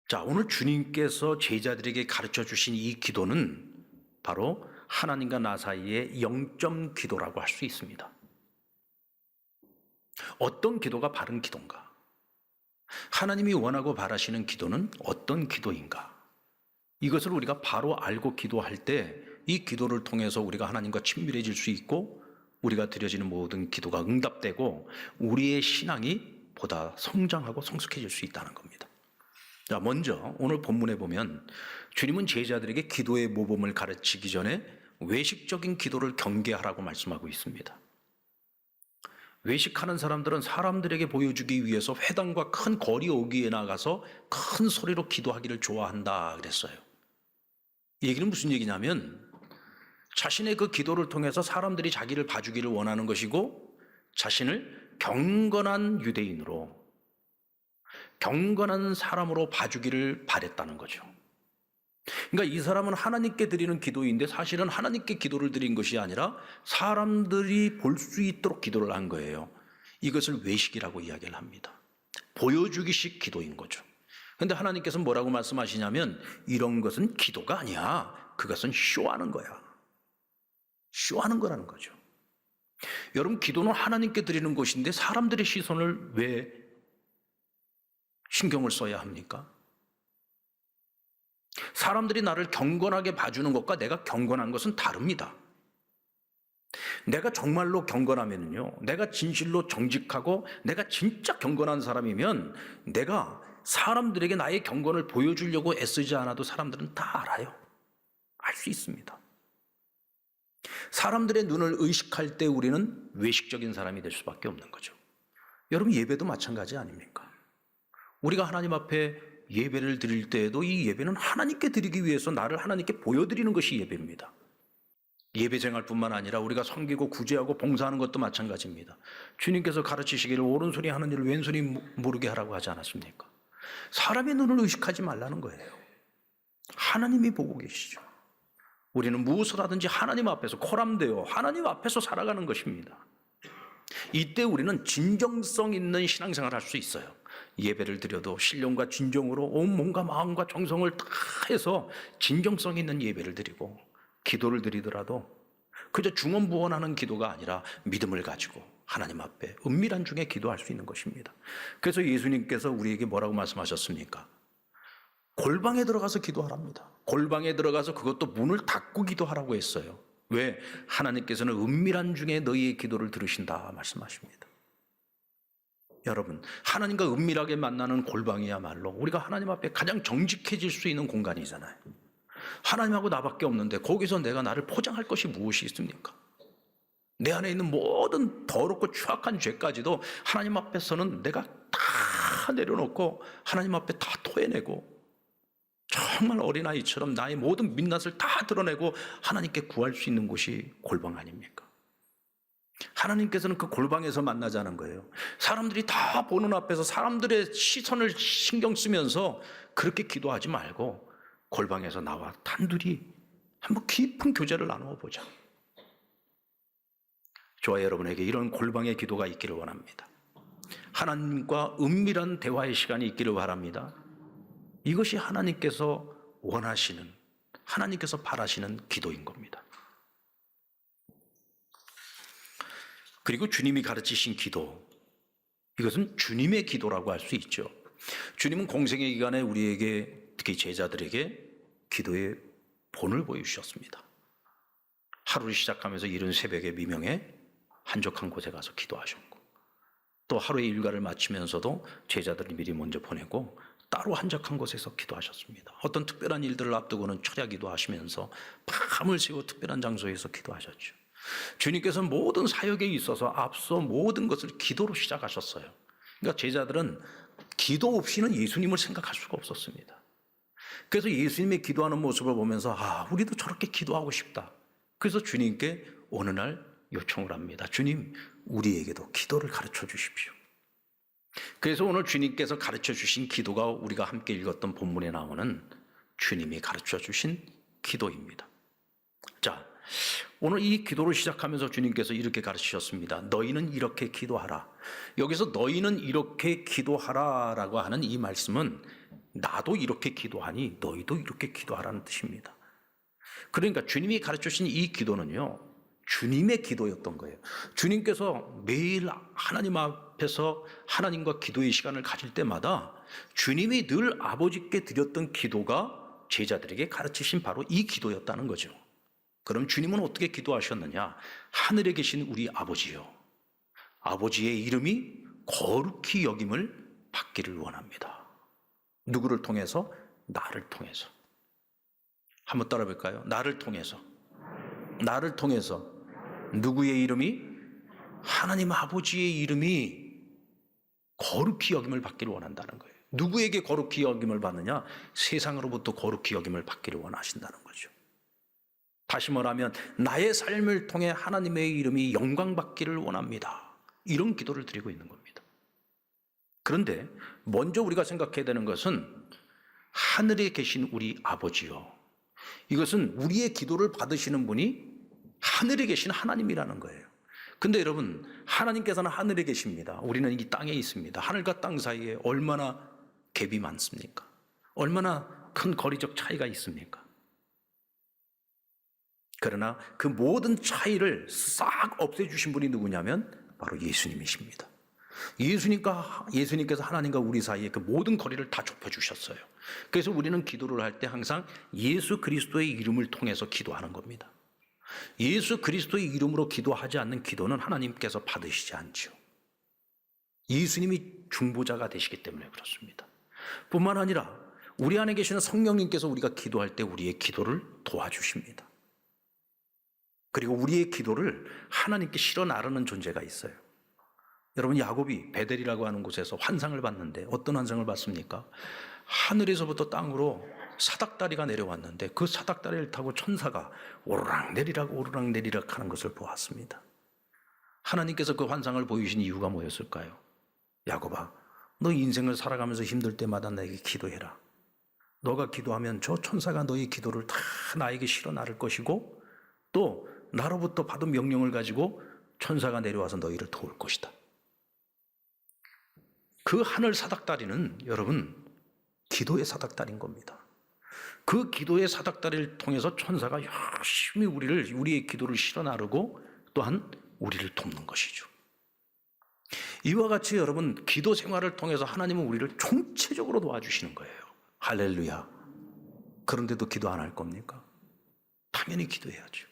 자, 오늘 주님께서 제자들에게 가르쳐 주신 이 기도는 바로 하나님과 나 사이의 영점 기도라고 할 수 있습니다. 어떤 기도가 바른 기도인가? 하나님이 원하고 바라시는 기도는 어떤 기도인가? 이것을 우리가 바로 알고 기도할 때 이 기도를 통해서 우리가 하나님과 친밀해질 수 있고 우리가 드려지는 모든 기도가 응답되고 우리의 신앙이 보다 성장하고 성숙해질 수 있다는 겁니다. 자, 먼저 오늘 본문에 보면 주님은 제자들에게 기도의 모범을 가르치기 전에 외식적인 기도를 경계하라고 말씀하고 있습니다. 외식하는 사람들은 사람들에게 보여주기 위해서 회당과 큰 거리 오기에 나가서 큰 소리로 기도하기를 좋아한다 그랬어요. 이 얘기는 무슨 얘기냐면 자신의 그 기도를 통해서 사람들이 자기를 봐주기를 원하는 것이고 자신을 경건한 유대인으로 경건한 사람으로 봐주기를 바랬다는 거죠. 그러니까 이 사람은 하나님께 드리는 기도인데 사실은 하나님께 기도를 드린 것이 아니라 사람들이 볼 수 있도록 기도를 한 거예요. 이것을 외식이라고 이야기를 합니다. 보여주기식 기도인 거죠. 그런데 하나님께서는 뭐라고 말씀하시냐면 이런 것은 기도가 아니야. 그것은 쇼하는 거야. 쇼하는 거라는 거죠. 여러분, 기도는 하나님께 드리는 것인데 사람들의 시선을 왜 신경을 써야 합니까? 사람들이 나를 경건하게 봐주는 것과 내가 경건한 것은 다릅니다. 내가 정말로 경건하면요, 내가 진실로 정직하고 내가 진짜 경건한 사람이면 내가 사람들에게 나의 경건을 보여주려고 애쓰지 않아도 사람들은 다 알아요. 알 수 있습니다. 사람들의 눈을 의식할 때 우리는 외식적인 사람이 될 수밖에 없는 거죠. 여러분, 예배도 마찬가지 아닙니까? 우리가 하나님 앞에 예배를 드릴 때에도 이 예배는 하나님께 드리기 위해서 나를 하나님께 보여드리는 것이 예배입니다. 예배 생활뿐만 아니라 우리가 섬기고 구제하고 봉사하는 것도 마찬가지입니다. 주님께서 가르치시기를 오른손이 하는 일을 왼손이 모르게 하라고 하지 않았습니까? 사람의 눈을 의식하지 말라는 거예요. 하나님이 보고 계시죠. 우리는 무엇을 하든지 하나님 앞에서 코람되어 하나님 앞에서 살아가는 것입니다. 이때 우리는 진정성 있는 신앙생활을 할 수 있어요. 예배를 드려도 신령과 진정으로 온 몸과 마음과 정성을 다 해서 진정성 있는 예배를 드리고 기도를 드리더라도 그저 중언부언하는 기도가 아니라 믿음을 가지고 하나님 앞에 은밀한 중에 기도할 수 있는 것입니다. 그래서 예수님께서 우리에게 뭐라고 말씀하셨습니까? 골방에 들어가서 기도하랍니다. 골방에 들어가서 그것도 문을 닫고 기도하라고 했어요. 왜? 하나님께서는 은밀한 중에 너희의 기도를 들으신다 말씀하십니다. 여러분, 하나님과 은밀하게 만나는 골방이야말로 우리가 하나님 앞에 가장 정직해질 수 있는 공간이잖아요. 하나님하고 나밖에 없는데 거기서 내가 나를 포장할 것이 무엇이 있습니까? 내 안에 있는 모든 더럽고 추악한 죄까지도 하나님 앞에서는 내가 다 내려놓고 하나님 앞에 다 토해내고 정말 어린아이처럼 나의 모든 민낯을 다 드러내고 하나님께 구할 수 있는 곳이 골방 아닙니까? 하나님께서는 그 골방에서 만나자는 거예요. 사람들이 다 보는 앞에서 사람들의 시선을 신경 쓰면서 그렇게 기도하지 말고 골방에서 나와 단둘이 한번 깊은 교제를 나누어 보자. 저와 여러분에게 이런 골방의 기도가 있기를 원합니다. 하나님과 은밀한 대화의 시간이 있기를 바랍니다. 이것이 하나님께서 원하시는, 하나님께서 바라시는 기도인 겁니다. 그리고 주님이 가르치신 기도, 이것은 주님의 기도라고 할 수 있죠. 주님은 공생의 기간에 우리에게, 특히 제자들에게 기도의 본을 보여주셨습니다. 하루를 시작하면서 이른 새벽에 미명에 한적한 곳에 가서 기도하셨고, 또 하루의 일과를 마치면서도 제자들을 미리 먼저 보내고 따로 한적한 곳에서 기도하셨습니다. 어떤 특별한 일들을 앞두고는 철야 기도하시면서 밤을 새워 특별한 장소에서 기도하셨죠. 주님께서는 모든 사역에 있어서 앞서 모든 것을 기도로 시작하셨어요. 그러니까 제자들은 기도 없이는 예수님을 생각할 수가 없었습니다. 그래서 예수님의 기도하는 모습을 보면서 우리도 저렇게 기도하고 싶다. 그래서 주님께 어느 날 요청을 합니다. 주님, 우리에게도 기도를 가르쳐 주십시오. 그래서 오늘 주님께서 가르쳐 주신 기도가 우리가 함께 읽었던 본문에 나오는 주님이 가르쳐 주신 기도입니다. 자, 오늘 이 기도를 시작하면서 주님께서 이렇게 가르치셨습니다. 너희는 이렇게 기도하라. 여기서 너희는 이렇게 기도하라라고 하는 이 말씀은 나도 이렇게 기도하니 너희도 이렇게 기도하라는 뜻입니다. 그러니까 주님이 가르쳐주신 이 기도는요, 주님의 기도였던 거예요. 주님께서 매일 하나님 앞에서 하나님과 기도의 시간을 가질 때마다 주님이 늘 아버지께 드렸던 기도가 제자들에게 가르치신 바로 이 기도였다는 거죠. 그럼 주님은 어떻게 기도하셨느냐? 하늘에 계신 우리 아버지요, 아버지의 이름이 거룩히 여김을 받기를 원합니다. 누구를 통해서? 나를 통해서. 한번 따라 볼까요? 나를 통해서. 나를 통해서. 누구의 이름이? 하나님 아버지의 이름이 거룩히 여김을 받기를 원한다는 거예요. 누구에게 거룩히 여김을 받느냐? 세상으로부터 거룩히 여김을 받기를 원하신다는 거죠. 다시 말하면 나의 삶을 통해 하나님의 이름이 영광받기를 원합니다. 이런 기도를 드리고 있는 겁니다. 그런데 먼저 우리가 생각해야 되는 것은 하늘에 계신 우리 아버지요, 이것은 우리의 기도를 받으시는 분이 하늘에 계신 하나님이라는 거예요. 근데 여러분, 하나님께서는 하늘에 계십니다. 우리는 이 땅에 있습니다. 하늘과 땅 사이에 얼마나 갭이 많습니까? 얼마나 큰 거리적 차이가 있습니까? 그러나 그 모든 차이를 싹 없애주신 분이 누구냐면 바로 예수님이십니다. 예수님께서 하나님과 우리 사이에 그 모든 거리를 다 좁혀주셨어요. 그래서 우리는 기도를 할 때 항상 예수 그리스도의 이름을 통해서 기도하는 겁니다. 예수 그리스도의 이름으로 기도하지 않는 기도는 하나님께서 받으시지 않죠. 예수님이 중보자가 되시기 때문에 그렇습니다. 뿐만 아니라 우리 안에 계시는 성령님께서 우리가 기도할 때 우리의 기도를 도와주십니다. 그리고 우리의 기도를 하나님께 실어 나르는 존재가 있어요. 여러분, 야곱이 베델이라고 하는 곳에서 환상을 봤는데 어떤 환상을 봤습니까? 하늘에서부터 땅으로 사닥다리가 내려왔는데 그 사닥다리를 타고 천사가 오르락내리락 하는 것을 보았습니다. 하나님께서 그 환상을 보이신 이유가 뭐였을까요? 야곱아, 너 인생을 살아가면서 힘들 때마다 나에게 기도해라. 너가 기도하면 저 천사가 너의 기도를 다 나에게 실어 나를 것이고 또 나로부터 받은 명령을 가지고 천사가 내려와서 너희를 도울 것이다. 그 하늘 사닥다리는 여러분, 기도의 사닥다리인 겁니다. 그 기도의 사닥다리를 통해서 천사가 열심히 우리의 기도를 실어 나르고 또한 우리를 돕는 것이죠. 이와 같이 여러분, 기도 생활을 통해서 하나님은 우리를 총체적으로 도와주시는 거예요. 할렐루야. 그런데도 기도 안 할 겁니까? 당연히 기도해야죠.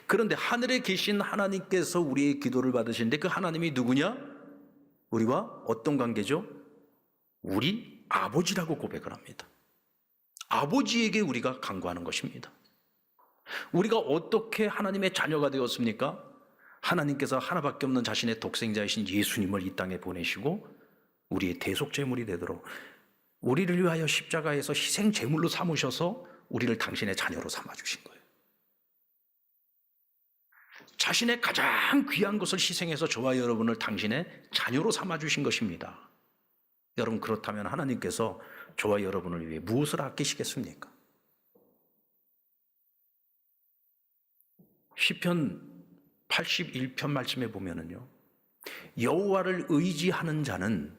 그런데 하늘에 계신 하나님께서 우리의 기도를 받으시는데 그 하나님이 누구냐? 우리와 어떤 관계죠? 우리 아버지라고 고백을 합니다. 아버지에게 우리가 간구하는 것입니다. 우리가 어떻게 하나님의 자녀가 되었습니까? 하나님께서 하나밖에 없는 자신의 독생자이신 예수님을 이 땅에 보내시고 우리의 대속제물이 되도록 우리를 위하여 십자가에서 희생제물로 삼으셔서 우리를 당신의 자녀로 삼아주신 거예요. 자신의 가장 귀한 것을 희생해서 저와 여러분을 당신의 자녀로 삼아주신 것입니다. 여러분, 그렇다면 하나님께서 저와 여러분을 위해 무엇을 아끼시겠습니까? 시편 81편 말씀에 보면은요, 여호와를 의지하는 자는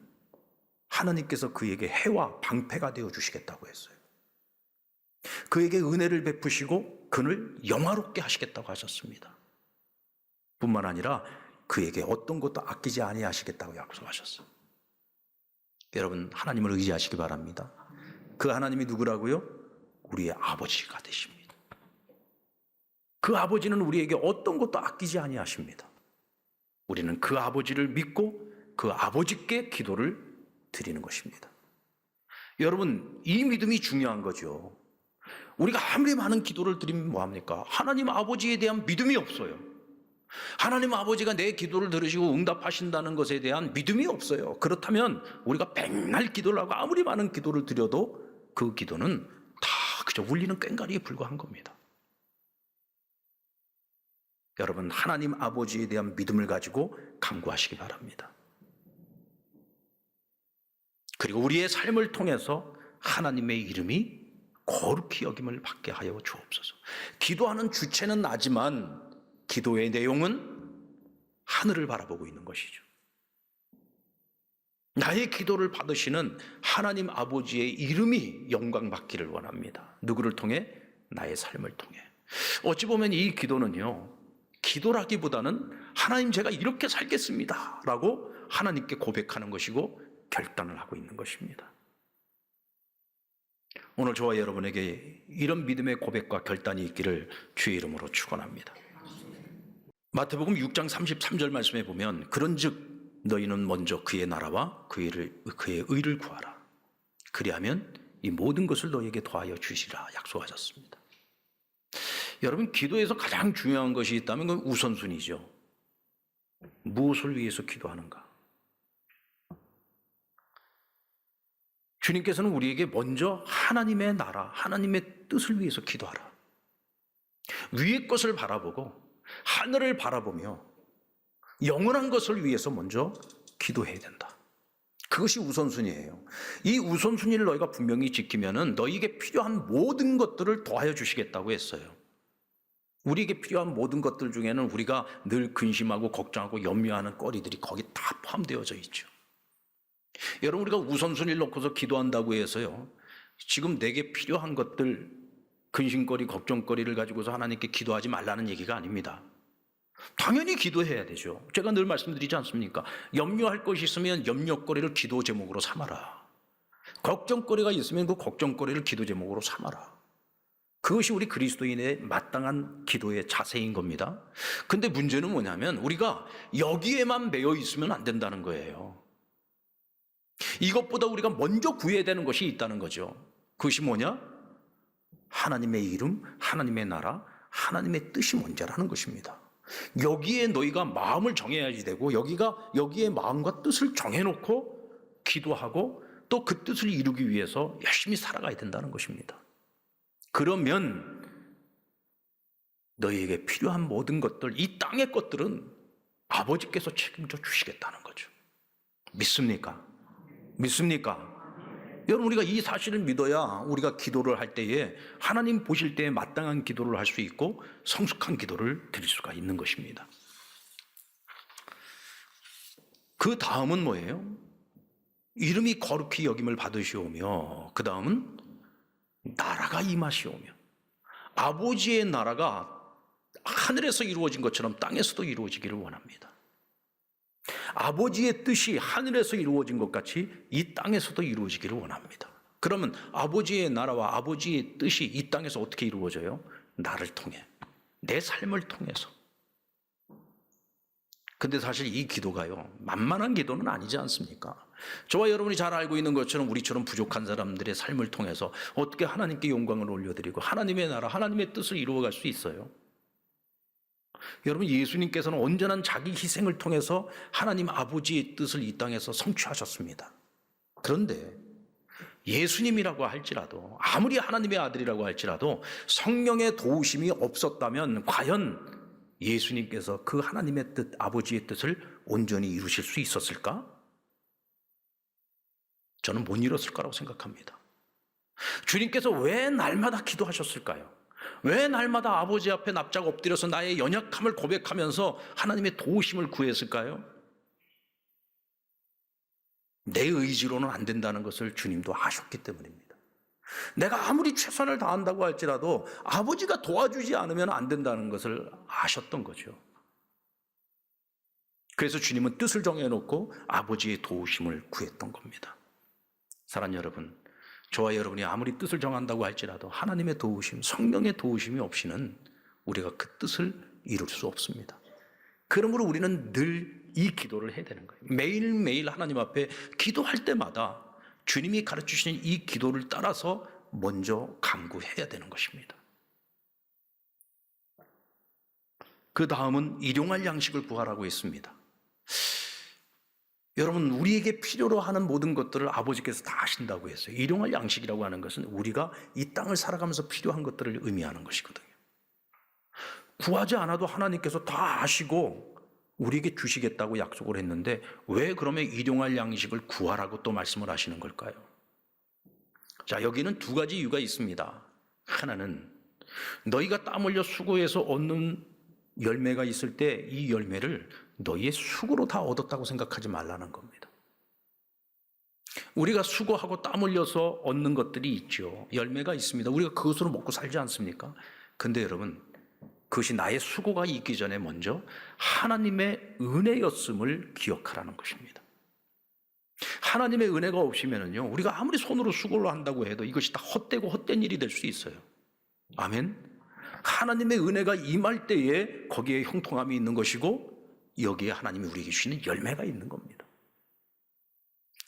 하나님께서 그에게 해와 방패가 되어 주시겠다고 했어요. 그에게 은혜를 베푸시고 그를 영화롭게 하시겠다고 하셨습니다. 뿐만 아니라 그에게 어떤 것도 아끼지 아니하시겠다고 약속하셨어요. 여러분, 하나님을 의지하시기 바랍니다. 그 하나님이 누구라고요? 우리의 아버지가 되십니다. 그 아버지는 우리에게 어떤 것도 아끼지 아니하십니다. 우리는 그 아버지를 믿고 그 아버지께 기도를 드리는 것입니다. 여러분, 이 믿음이 중요한 거죠. 우리가 아무리 많은 기도를 드리면 뭐합니까? 하나님 아버지에 대한 믿음이 없어요. 하나님 아버지가 내 기도를 들으시고 응답하신다는 것에 대한 믿음이 없어요. 그렇다면 우리가 백날 기도를 하고 아무리 많은 기도를 드려도 그 기도는 다 그저 울리는 꽹과리에 불과한 겁니다. 여러분, 하나님 아버지에 대한 믿음을 가지고 간구하시기 바랍니다. 그리고 우리의 삶을 통해서 하나님의 이름이 거룩히 여김을 받게 하여 주옵소서. 기도하는 주체는 나지만 기도의 내용은 하늘을 바라보고 있는 것이죠. 나의 기도를 받으시는 하나님 아버지의 이름이 영광받기를 원합니다. 누구를 통해? 나의 삶을 통해. 어찌 보면 이 기도는요, 기도라기보다는 하나님 제가 이렇게 살겠습니다 라고 하나님께 고백하는 것이고 결단을 하고 있는 것입니다. 오늘 저와 여러분에게 이런 믿음의 고백과 결단이 있기를 주의 이름으로 축원합니다. 마태복음 6장 33절 말씀에 보면 그런즉 너희는 먼저 그의 나라와 그의 의를 구하라. 그리하면 이 모든 것을 너희에게 더하여 주시라 약속하셨습니다. 여러분, 기도에서 가장 중요한 것이 있다면 그건 우선순위죠. 무엇을 위해서 기도하는가? 주님께서는 우리에게 먼저 하나님의 나라, 하나님의 뜻을 위해서 기도하라. 위의 것을 바라보고 하늘을 바라보며 영원한 것을 위해서 먼저 기도해야 된다. 그것이 우선순위예요. 이 우선순위를 너희가 분명히 지키면은 너희에게 필요한 모든 것들을 더하여 주시겠다고 했어요. 우리에게 필요한 모든 것들 중에는 우리가 늘 근심하고 걱정하고 염려하는 거리들이 거기 다 포함되어져 있죠. 여러분, 우리가 우선순위를 놓고서 기도한다고 해서요, 지금 내게 필요한 것들, 근심거리, 걱정거리를 가지고서 하나님께 기도하지 말라는 얘기가 아닙니다. 당연히 기도해야 되죠. 제가 늘 말씀드리지 않습니까? 염려할 것이 있으면 염려거리를 기도 제목으로 삼아라. 걱정거리가 있으면 그 걱정거리를 기도 제목으로 삼아라. 그것이 우리 그리스도인의 마땅한 기도의 자세인 겁니다. 근데 문제는 뭐냐면 우리가 여기에만 매여 있으면 안 된다는 거예요. 이것보다 우리가 먼저 구해야 되는 것이 있다는 거죠. 그것이 뭐냐? 하나님의 이름, 하나님의 나라, 하나님의 뜻이 먼저라는 것입니다. 여기에 너희가 마음을 정해야지 되고 여기에 마음과 뜻을 정해놓고 기도하고 또 그 뜻을 이루기 위해서 열심히 살아가야 된다는 것입니다. 그러면 너희에게 필요한 모든 것들, 이 땅의 것들은 아버지께서 책임져 주시겠다는 거죠. 믿습니까? 믿습니까? 여러분, 우리가 이 사실을 믿어야 우리가 기도를 할 때에 하나님 보실 때에 마땅한 기도를 할 수 있고 성숙한 기도를 드릴 수가 있는 것입니다. 그 다음은 뭐예요? 이름이 거룩히 여김을 받으시오며, 그 다음은 나라가 임하시오며, 아버지의 나라가 하늘에서 이루어진 것처럼 땅에서도 이루어지기를 원합니다. 아버지의 뜻이 하늘에서 이루어진 것 같이 이 땅에서도 이루어지기를 원합니다. 그러면 아버지의 나라와 아버지의 뜻이 이 땅에서 어떻게 이루어져요? 나를 통해, 내 삶을 통해서. 근데 사실 이 기도가요, 만만한 기도는 아니지 않습니까? 저와 여러분이 잘 알고 있는 것처럼 우리처럼 부족한 사람들의 삶을 통해서 어떻게 하나님께 영광을 올려드리고 하나님의 나라, 하나님의 뜻을 이루어갈 수 있어요? 여러분, 예수님께서는 언제나 자기 희생을 통해서 하나님 아버지의 뜻을 이 땅에서 성취하셨습니다. 그런데 예수님이라고 할지라도, 아무리 하나님의 아들이라고 할지라도 성령의 도우심이 없었다면 과연 예수님께서 그 하나님의 뜻, 아버지의 뜻을 온전히 이루실 수 있었을까? 저는 못 이뤘을 거라고 생각합니다. 주님께서 왜 날마다 기도하셨을까요? 왜 날마다 아버지 앞에 납작 엎드려서 나의 연약함을 고백하면서 하나님의 도우심을 구했을까요? 내 의지로는 안 된다는 것을 주님도 아셨기 때문입니다. 내가 아무리 최선을 다한다고 할지라도 아버지가 도와주지 않으면 안 된다는 것을 아셨던 거죠. 그래서 주님은 뜻을 정해놓고 아버지의 도우심을 구했던 겁니다. 사랑하는 여러분, 저와 여러분이 아무리 뜻을 정한다고 할지라도 하나님의 도우심, 성령의 도우심이 없이는 우리가 그 뜻을 이룰 수 없습니다. 그러므로 우리는 늘 이 기도를 해야 되는 거예요. 매일매일 하나님 앞에 기도할 때마다 주님이 가르치시는 이 기도를 따라서 먼저 간구해야 되는 것입니다. 그 다음은 일용할 양식을 구하라고 했습니다. 여러분, 우리에게 필요로 하는 모든 것들을 아버지께서 다 하신다고 했어요. 일용할 양식이라고 하는 것은 우리가 이 땅을 살아가면서 필요한 것들을 의미하는 것이거든요. 구하지 않아도 하나님께서 다 아시고 우리에게 주시겠다고 약속을 했는데 왜 그러면 일용할 양식을 구하라고 또 말씀을 하시는 걸까요? 자, 여기는 두 가지 이유가 있습니다. 하나는 너희가 땀 흘려 수고해서 얻는 열매가 있을 때 이 열매를 너희의 수고로 다 얻었다고 생각하지 말라는 겁니다. 우리가 수고하고 땀 흘려서 얻는 것들이 있죠. 열매가 있습니다. 우리가 그것으로 먹고 살지 않습니까? 근데 여러분, 그것이 나의 수고가 있기 전에 먼저 하나님의 은혜였음을 기억하라는 것입니다. 하나님의 은혜가 없으면요, 우리가 아무리 손으로 수고를 한다고 해도 이것이 다 헛되고 헛된 일이 될 수 있어요. 아멘. 하나님의 은혜가 임할 때에 거기에 형통함이 있는 것이고, 여기에 하나님이 우리에게 주시는 열매가 있는 겁니다.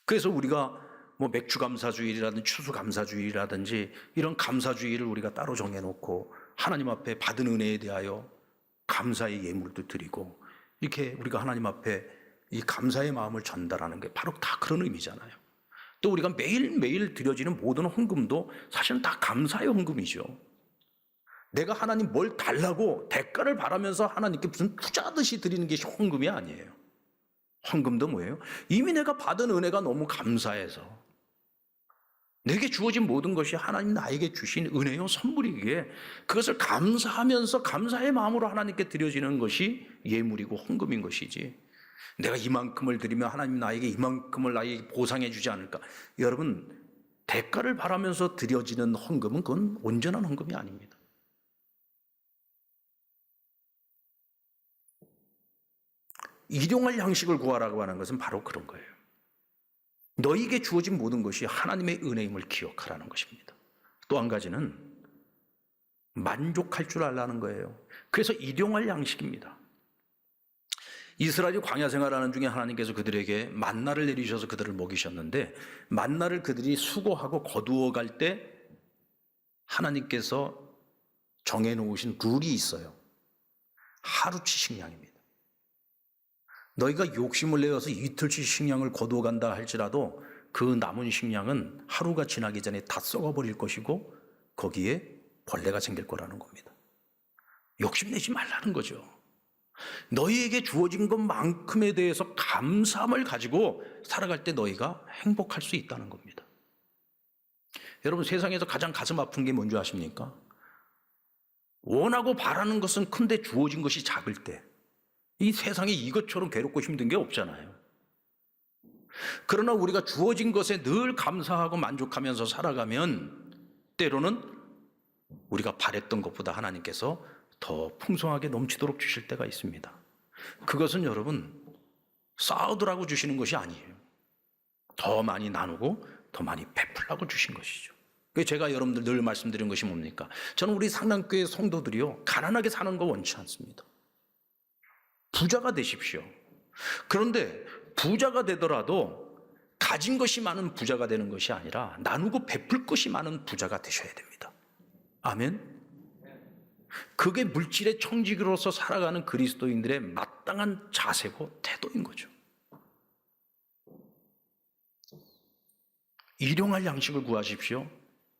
그래서 우리가 뭐 맥주 감사주일이라든지 추수 감사주일이라든지 이런 감사주일을 우리가 따로 정해놓고 하나님 앞에 받은 은혜에 대하여 감사의 예물도 드리고, 이렇게 우리가 하나님 앞에 이 감사의 마음을 전달하는 게 바로 다 그런 의미잖아요. 또 우리가 매일매일 드려지는 모든 헌금도 사실은 다 감사의 헌금이죠. 내가 하나님 뭘 달라고 대가를 바라면서 하나님께 무슨 투자하듯이 드리는 게 헌금이 아니에요. 헌금도 뭐예요? 이미 내가 받은 은혜가 너무 감사해서, 내게 주어진 모든 것이 하나님 나에게 주신 은혜요 선물이기에 그것을 감사하면서 감사의 마음으로 하나님께 드려지는 것이 예물이고 헌금인 것이지, 내가 이만큼을 드리면 하나님 나에게 이만큼을 나에게 보상해 주지 않을까. 여러분, 대가를 바라면서 드려지는 헌금은 그건 온전한 헌금이 아닙니다. 일용할 양식을 구하라고 하는 것은 바로 그런 거예요. 너희에게 주어진 모든 것이 하나님의 은혜임을 기억하라는 것입니다. 또 한 가지는 만족할 줄 알라는 거예요. 그래서 일용할 양식입니다. 이스라엘이 광야 생활하는 중에 하나님께서 그들에게 만나를 내리셔서 그들을 먹이셨는데, 만나를 그들이 수고하고 거두어 갈 때 하나님께서 정해놓으신 룰이 있어요. 하루치 식량입니다. 너희가 욕심을 내어서 이틀치 식량을 거두어 간다 할지라도 그 남은 식량은 하루가 지나기 전에 다 썩어버릴 것이고 거기에 벌레가 생길 거라는 겁니다. 욕심내지 말라는 거죠. 너희에게 주어진 것만큼에 대해서 감사함을 가지고 살아갈 때 너희가 행복할 수 있다는 겁니다. 여러분, 세상에서 가장 가슴 아픈 게 뭔지 아십니까? 원하고 바라는 것은 큰데 주어진 것이 작을 때, 이 세상에 이것처럼 괴롭고 힘든 게 없잖아요. 그러나 우리가 주어진 것에 늘 감사하고 만족하면서 살아가면 때로는 우리가 바랬던 것보다 하나님께서 더 풍성하게 넘치도록 주실 때가 있습니다. 그것은 여러분, 쌓으라고 주시는 것이 아니에요. 더 많이 나누고 더 많이 베풀라고 주신 것이죠. 제가 여러분들 늘 말씀드린 것이 뭡니까? 저는 우리 상남교회 성도들이요, 가난하게 사는 거 원치 않습니다. 부자가 되십시오. 그런데 부자가 되더라도 가진 것이 많은 부자가 되는 것이 아니라 나누고 베풀 것이 많은 부자가 되셔야 됩니다. 아멘. 그게 물질의 청지기로서 살아가는 그리스도인들의 마땅한 자세고 태도인 거죠. 일용할 양식을 구하십시오.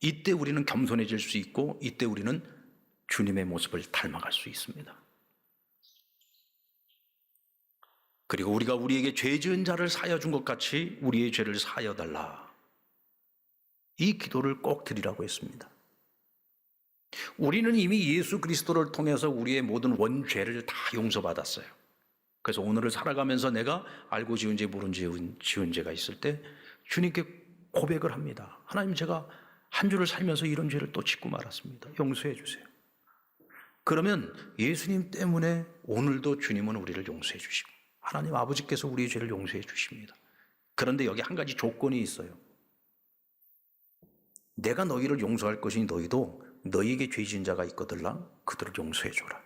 이때 우리는 겸손해질 수 있고 이때 우리는 주님의 모습을 닮아갈 수 있습니다. 그리고 우리가 우리에게 죄 지은 자를 사하여 준 것 같이 우리의 죄를 사하여 달라, 이 기도를 꼭 드리라고 했습니다. 우리는 이미 예수 그리스도를 통해서 우리의 모든 원죄를 다 용서받았어요. 그래서 오늘을 살아가면서 내가 알고 지은 죄 모른 지은 죄가 있을 때 주님께 고백을 합니다. 하나님, 제가 한 주를 살면서 이런 죄를 또 짓고 말았습니다. 용서해 주세요. 그러면 예수님 때문에 오늘도 주님은 우리를 용서해 주시고 하나님 아버지께서 우리의 죄를 용서해 주십니다. 그런데 여기 한 가지 조건이 있어요. 내가 너희를 용서할 것이니 너희도 너희에게 죄 지은 자가 있거들라 그들을 용서해 줘라.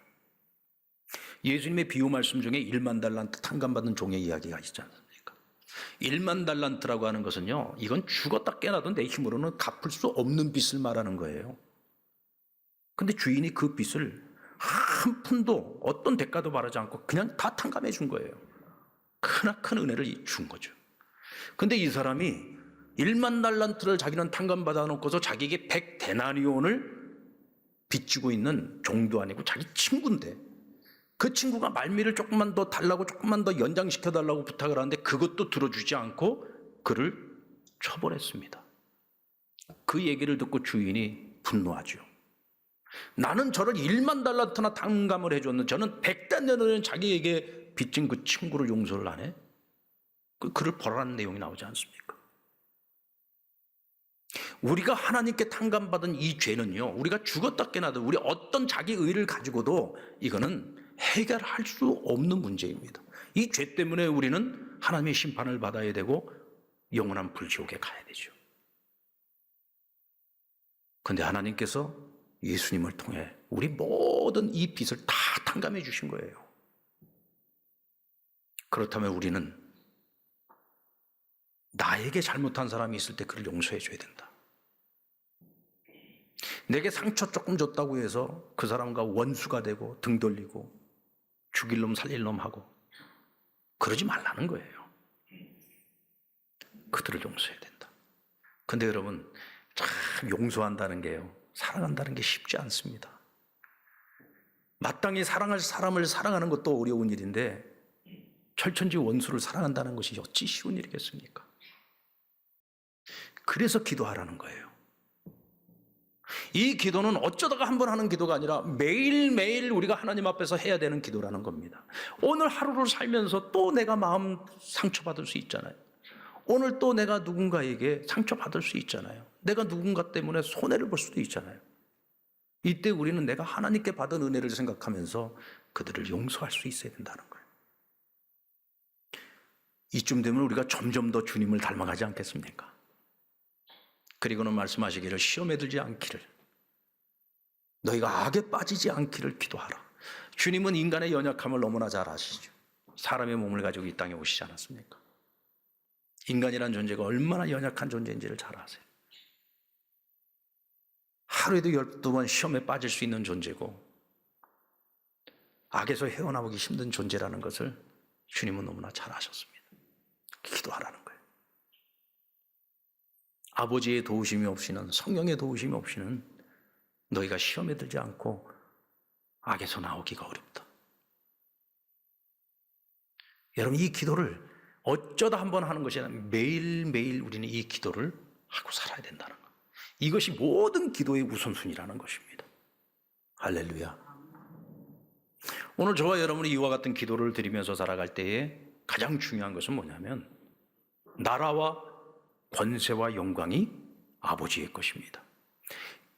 예수님의 비유 말씀 중에 1만 달란트 탕감받은 종의 이야기가 있지 않습니까? 1만 달란트라고 하는 것은요, 이건 죽었다 깨나도 내 힘으로는 갚을 수 없는 빚을 말하는 거예요. 근데 주인이 그 빚을 한 푼도 어떤 대가도 바라지 않고 그냥 다 탕감해 준 거예요. 크나큰 은혜를 준 거죠. 근데 이 사람이 1만 달란트를 자기는 탕감받아 놓고서 자기에게 100데나리온을 빚지고 있는 종도 아니고 자기 친구인데, 그 친구가 말미를 조금만 더 달라고, 조금만 더 연장시켜 달라고 부탁을 하는데 그것도 들어주지 않고 그를 처벌했습니다. 그 얘기를 듣고 주인이 분노하죠. 나는 저를 1만 달란트나 탕감을 해줬는데 저는 100데나리온 자기에게 빚진 그 친구를 용서를 안 해? 그를 벌하는 내용이 나오지 않습니까? 우리가 하나님께 탕감받은 이 죄는요, 우리가 죽었다 깨나도 우리 어떤 자기 의를 가지고도 이거는 해결할 수 없는 문제입니다. 이 죄 때문에 우리는 하나님의 심판을 받아야 되고 영원한 불지옥에 가야 되죠. 그런데 하나님께서 예수님을 통해 우리 모든 이 빚을 다 탕감해 주신 거예요. 그렇다면 우리는 나에게 잘못한 사람이 있을 때 그를 용서해 줘야 된다. 내게 상처 조금 줬다고 해서 그 사람과 원수가 되고 등 돌리고 죽일 놈 살릴 놈 하고 그러지 말라는 거예요. 그들을 용서해야 된다. 근데 여러분, 참 용서한다는 게요, 사랑한다는 게 쉽지 않습니다. 마땅히 사랑할 사람을 사랑하는 것도 어려운 일인데 철천지 원수를 사랑한다는 것이 어찌 쉬운 일이겠습니까? 그래서 기도하라는 거예요. 이 기도는 어쩌다가 한 번 하는 기도가 아니라 매일매일 우리가 하나님 앞에서 해야 되는 기도라는 겁니다. 오늘 하루를 살면서 또 내가 마음 상처받을 수 있잖아요. 오늘 또 내가 누군가에게 상처받을 수 있잖아요. 내가 누군가 때문에 손해를 볼 수도 있잖아요. 이때 우리는 내가 하나님께 받은 은혜를 생각하면서 그들을 용서할 수 있어야 된다는 거예요. 이쯤 되면 우리가 점점 더 주님을 닮아가지 않겠습니까? 그리고는 말씀하시기를 시험에 들지 않기를, 너희가 악에 빠지지 않기를 기도하라. 주님은 인간의 연약함을 너무나 잘 아시죠. 사람의 몸을 가지고 이 땅에 오시지 않았습니까? 인간이란 존재가 얼마나 연약한 존재인지를 잘 아세요. 하루에도 12번 시험에 빠질 수 있는 존재고 악에서 헤어나오기 힘든 존재라는 것을 주님은 너무나 잘 아셨습니다. 기도하라는 거예요. 아버지의 도우심이 없이는, 성령의 도우심이 없이는 너희가 시험에 들지 않고 악에서 나오기가 어렵다. 여러분, 이 기도를 어쩌다 한번 하는 것이 아니라 매일매일 우리는 이 기도를 하고 살아야 된다는 것. 이것이 모든 기도의 우선순위라는 것입니다. 할렐루야. 오늘 저와 여러분이 이와 같은 기도를 드리면서 살아갈 때에 가장 중요한 것은 뭐냐면 나라와 권세와 영광이 아버지의 것입니다.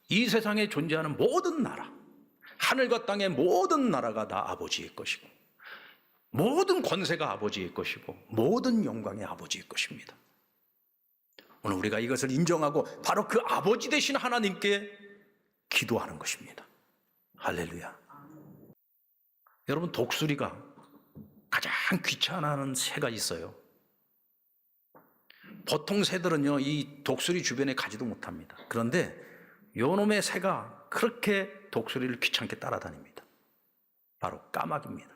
이 세상에 존재하는 모든 나라, 하늘과 땅의 모든 나라가 다 아버지의 것이고 모든 권세가 아버지의 것이고 모든 영광이 아버지의 것입니다. 오늘 우리가 이것을 인정하고 바로 그 아버지 되신 하나님께 기도하는 것입니다. 할렐루야. 여러분, 독수리가 가장 귀찮아하는 새가 있어요. 보통 새들은요, 이 독수리 주변에 가지도 못합니다. 그런데 요놈의 새가 그렇게 독수리를 귀찮게 따라다닙니다. 바로 까마귀입니다.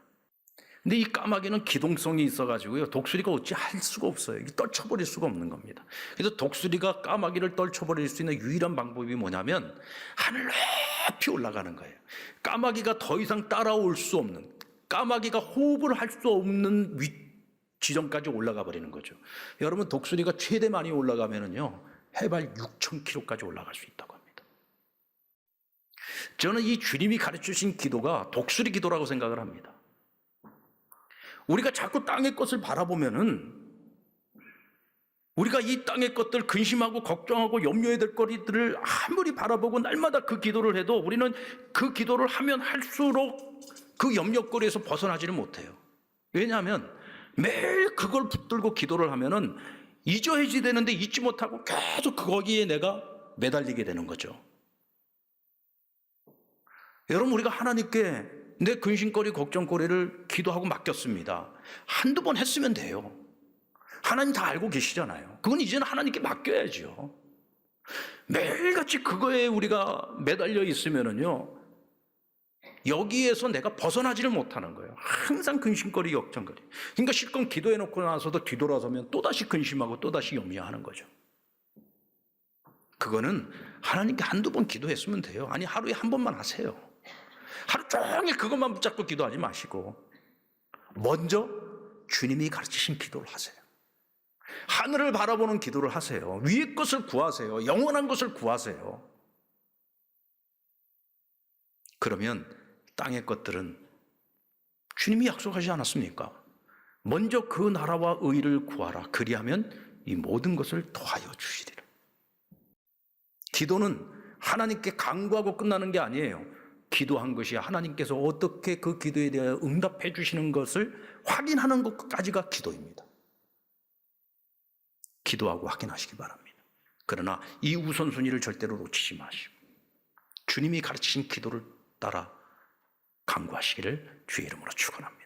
근데 이 까마귀는 기동성이 있어가지고요, 독수리가 어찌 할 수가 없어요. 떨쳐버릴 수가 없는 겁니다. 그래서 독수리가 까마귀를 떨쳐버릴 수 있는 유일한 방법이 뭐냐면 하늘 높이 올라가는 거예요. 까마귀가 더 이상 따라올 수 없는, 까마귀가 호흡을 할 수 없는 지점까지 올라가 버리는 거죠. 여러분, 독수리가 최대 많이 올라가면은요, 해발 6,000km까지 올라갈 수 있다고 합니다. 저는 이 주님이 가르쳐 주신 기도가 독수리 기도라고 생각을 합니다. 우리가 자꾸 땅의 것을 바라보면은 우리가 이 땅의 것들 근심하고 걱정하고 염려해야 될 거리들을 아무리 바라보고 날마다 그 기도를 해도 우리는 그 기도를 하면 할수록 그 염려거리에서 벗어나지를 못해요. 왜냐하면 매일 그걸 붙들고 기도를 하면은 잊어야지 되는데 잊지 못하고 계속 거기에 내가 매달리게 되는 거죠. 여러분, 우리가 하나님께 내 근심거리, 걱정거리를 기도하고 맡겼습니다. 한두 번 했으면 돼요. 하나님 다 알고 계시잖아요. 그건 이제는 하나님께 맡겨야죠. 매일같이 그거에 우리가 매달려 있으면은요, 여기에서 내가 벗어나지를 못하는 거예요. 항상 근심거리, 걱정거리. 그러니까 실컷 기도해놓고 나서도 뒤돌아서면 또다시 근심하고 또다시 염려하는 거죠. 그거는 하나님께 한두 번 기도했으면 돼요. 아니, 하루에 한 번만 하세요. 하루 종일 그것만 붙잡고 기도하지 마시고 먼저 주님이 가르치신 기도를 하세요. 하늘을 바라보는 기도를 하세요. 위의 것을 구하세요. 영원한 것을 구하세요. 그러면 땅의 것들은 주님이 약속하지 않았습니까? 먼저 그 나라와 의를 구하라. 그리하면 이 모든 것을 더하여 주시리라. 기도는 하나님께 간구하고 끝나는 게 아니에요. 기도한 것이 하나님께서 어떻게 그 기도에 대하여 응답해 주시는 것을 확인하는 것까지가 기도입니다. 기도하고 확인하시기 바랍니다. 그러나 이 우선순위를 절대로 놓치지 마시고 주님이 가르치신 기도를 따라 간구하시기를 주의 이름으로 축원합니다.